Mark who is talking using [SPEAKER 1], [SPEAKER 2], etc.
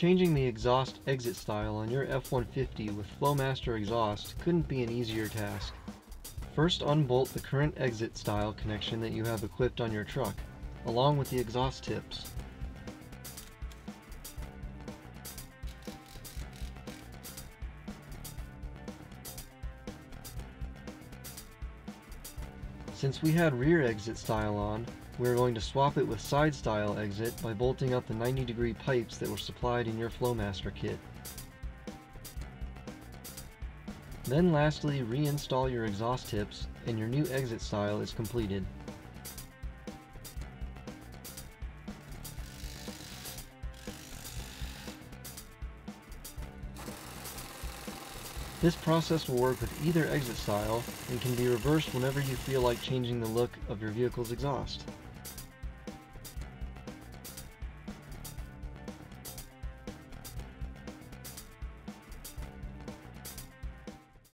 [SPEAKER 1] Changing the exhaust exit style on your F-150 with Flowmaster exhaust couldn't be an easier task. First, unbolt the current exit style connection that you have equipped on your truck, along with the exhaust tips. Since we had rear exit style on, we are going to swap it with side style exit by bolting up the 90-degree pipes that were supplied in your Flowmaster kit. Then lastly, reinstall your exhaust tips and your new exit style is completed. This process will work with either exit style and can be reversed whenever you feel like changing the look of your vehicle's exhaust.